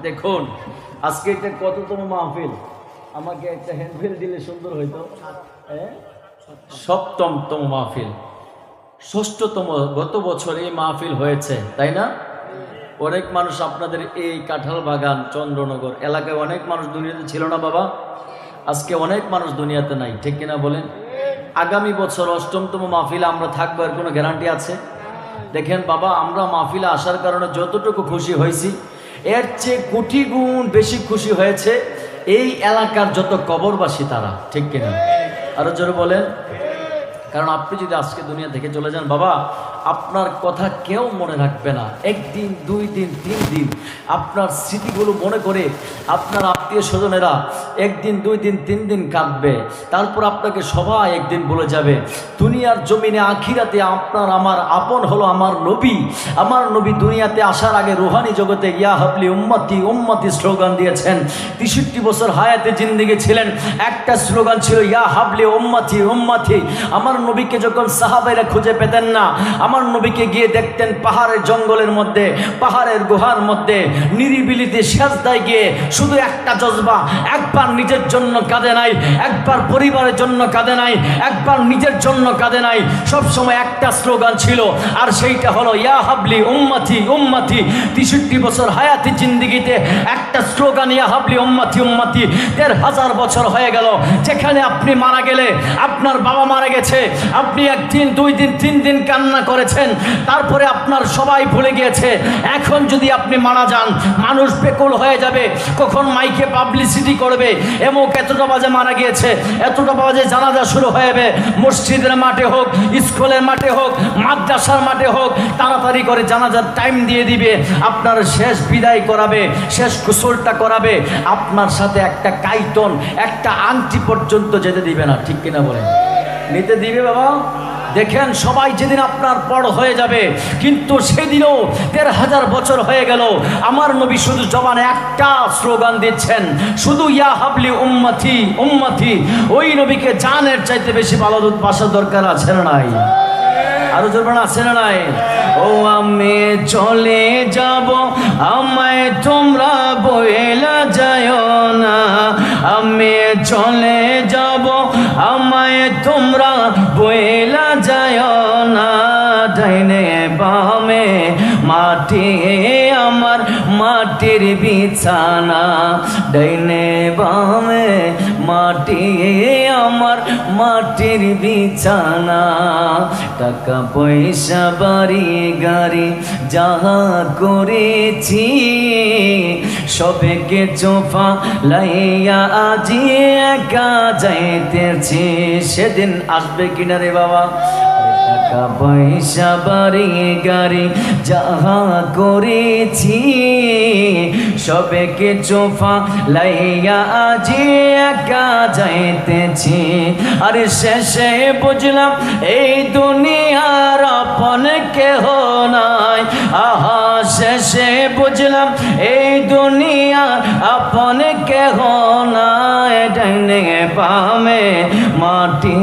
দেখুন আজকে এটা কততম মাহফিল, আমাকে একটা হ্যান্ডবিল দিলে সুন্দর হইতো। সপ্তমতম মাহফিল, ষষ্ঠতম গত বছর এই মাহফিল হয়েছে, তাই না? অনেক মানুষ আপনাদের এই কাঁঠাল বাগান চন্দ্রনগর এলাকায় অনেক মানুষ দুনিয়াতে ছিল না বাবা, আজকে অনেক মানুষ দুনিয়াতে নাই, ঠিক কিনা বলেন? আগামী বছর অষ্টমতম মাহফিলে আমরা থাকবো, এর কোনো গ্যারান্টি আছে? দেখেন বাবা, আমরা মাহফিলে আসার কারণে যতটুকু খুশি হয়েছি এর চেয়ে কোটি গুণ বেশি খুশি হয়েছে এই এলাকার যত কবরবাসী তারা, ঠিক কিনা? আরো জোরে বলেন। কারণ আপনি যদি আজকে দুনিয়া থেকে চলে যান বাবা, আপনার কথা কেউ মনে রাখবে না। একদিন, 2 দিন, 3 দিন আপনার স্মৃতিগুলো মনে করে আপনার আত্মীয় স্বজনেরা একদিন, 2 দিন, 3 দিন কাঁদবে, তারপর আপনাকে সবাই একদিন বলে যাবে। দুনিয়ার জমিনে আখিরাতে আপনার আমার আপন হলো আমার নবী। আমার নবী দুনিয়াতে আসার আগে রুহানি জগতে ইয়া হাবলি উম্মতি উম্মতি স্লোগান দিয়েছেন। 63 বছর হায়াতে জিন্দেগি ছিলেন, একটা স্লোগান ছিল ইয়া হাবলি উম্মতি উম্মতি। আমার নবীকে যখন সাহাবাইরা খুঁজে পেতেন না, আমার নবীকে গিয়ে দেখতেন পাহাড়ের জঙ্গলের মধ্যে, পাহাড়ের গুহার মধ্যে, নিরিবিলিতে সেজদায় গিয়ে শুধু একটা জজবা, একবার নিজের জন্য কাঁদে নাই, একবার পরিবারের জন্য কাঁদে নাই, একবার নিজের জন্য কাঁদে নাই, সব সময় একটা স্লোগান ছিল, আর সেইটা হলো ইয়া হাবলি উম্মতি উম্মতি। 63 বছর হায়াতি জিন্দেগিতে একটা স্লোগান ইয়া হাবলি উম্মতি উম্মতি। 1500 বছর হয়ে গেল, যেখানে আপনি মারা গেলে, আপনার বাবা মারা গেছে, আপনি 1 দিন, 2 দিন, 3 দিন কান্না করেছেন, তারপরে আপনার সবাই ভুলে গিয়েছে। এখন যদি আপনি মারা যান, মানুষ বেকুল হয়ে যাবে, কখন মাইকে পাবলিসিটি করবে, এমক এতটা বাজে মারা গিয়েছে, এতটা বাজে জানাজা শুরু হয়ে যাবে। মসজিদের মাঠে হোক, স্কুলের মাঠে হোক, মাদ্রাসার মাঠে হোক, তাড়াতাড়ি করে জানাজার টাইম দিয়ে দিবে, আপনার শেষ বিদায় করাবে, শেষ গোসলটা করাবে, আপনার সাথে একটা কাইতন, একটা আংটি পর্যন্ত যেতে দিবে না, ঠিক কিনা বলেন? নিতে দিবে বাবা? দেখেন সবাই যেদিন আপনার পর হয়ে যাবে, কিন্তু সেদিনও 1500 বছর হয়ে গেল, আমার নবী শুধু জবানে একটা স্লোগান দিচ্ছেন, শুধু ইয়া হাবলি উম্মতি উম্মতি। ওই নবীকে জানের চাইতে বেশি ভালোবাসার দরকার আছে না নাই? আরো জোরবান আছে না নাই? ও আমি চলে যাব, আমায় তোমরা বইলা যায় না, আমি চলে যাব, আমায় তোমরা বইলা যায় না। ডাইনে বামে মাটি আমার মাটির বিছানা, ডাইনে বামে মাটি আমার মাটির বিছানা। টাকা পয়সা বাড়ি গাড়ি যাহা করেছি, সবেকে চোফা লাইয়া আজি একা যাইতেছি। সেদিন আসবে কিনা রে বাবা? টাকা পয়সা বাড়ি গাড়ি যাহা করেছি, সবেকে চোফা লাইয়া আজি একা যাইতেছি। আরে শেষে বুঝলাম এই দুনিয়ার আপন কেহ নাই, আহা শেষে বুঝলাম এই দুনিয়ার আপন কেহ নাই। ডাইনে বামে মাটি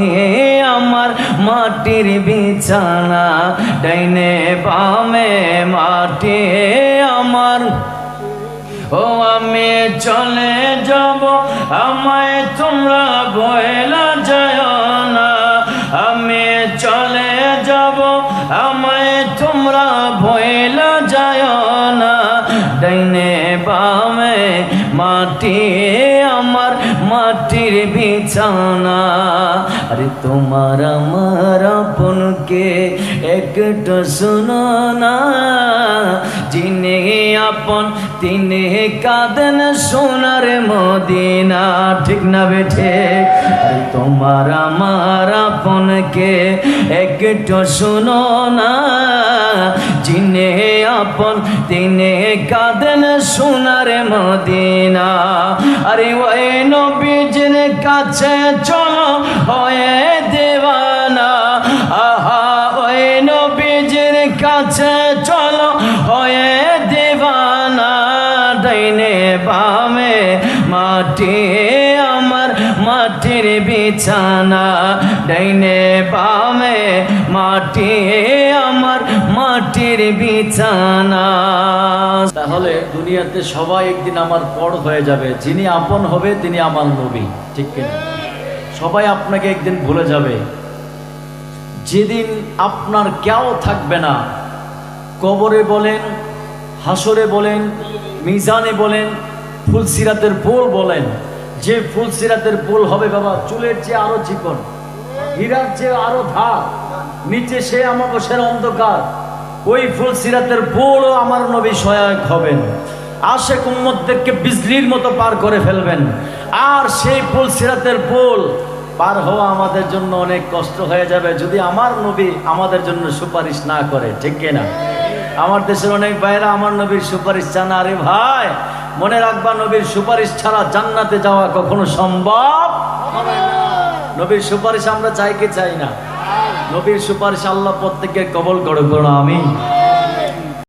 আমার মাটির বিছানা, ডাইনে বামে মাটি আমার। ও আমি চলে যাব, আমায় তোমরা বইলা যায় না, আমি চলে যাব, আমায় তোমরা বইলা যায় না। ডাইনে বামে মাটি আমার মাটির বিছানা। আরে তোমার আমার আপনকে একটু শোনো না, যিনি আপন তিনি কাঁদেন সোনার মদিনা, ঠিক না বেঠে? আরে তোমার আমার আপনকে একটু শোনো না, যিনি আপন তিনি কাঁদেন সোনার মদিনা। আরে ওই নবীজির কাছে চলো হয়ে দেওয়ানা, আহা ওই নবীজির কাছে চলো হয়ে দেওয়ানা। ডাইনে বামে মাটি আমার মাটির বিছানা, ডাইনে বামে মাটি আমার মাটির বিছানা। তাহলে দুনিয়াতে সবাই একদিন আমার পর হয়ে যাবে। যিনি আপন হবে তিনি আমার নবী, ঠিক কিনা? সবাই আপনাকে একদিন ভুলে যাবে। যেদিন আপনার কেউ থাকবে না, কবরে বলেন, হাসরে বলেন, মিজানে বলেন, ফুলসিরাতের পুল বলেন, যে ফুলসিরাতের পুল হবে বাবা চুলের চেয়ে আরো চিকন, হীরার চেয়ে আরো ধার, নিচে সে আমাবস্যার অন্ধকার, ওই ফুলসিরাতের পুলও আমার নবী সহায়ক হবেন। আশেক উম্মতদেরকে বিজলির মতো পার করে ফেলবেন। আর সেই ফুলসিরাতের পুল পার হওয়া আমাদের জন্য অনেক কষ্ট হয়ে যাবে যদি আমার নবী আমাদের জন্য সুপারিশ না করে, ঠিক কিনা? আমার দেশের অনেক ভাইরা আমার নবীর সুপারিশ চান। আরে ভাই, মনে রাখবা, নবীর সুপারিশ ছাড়া জান্নাতে যাওয়া কখনো সম্ভব হবে না। নবীর সুপারিশ আমরা চাই কি চাই না? নবীর সুপারিশ আল্লাহ প্রত্যেককে কবল করে করো, আমিন।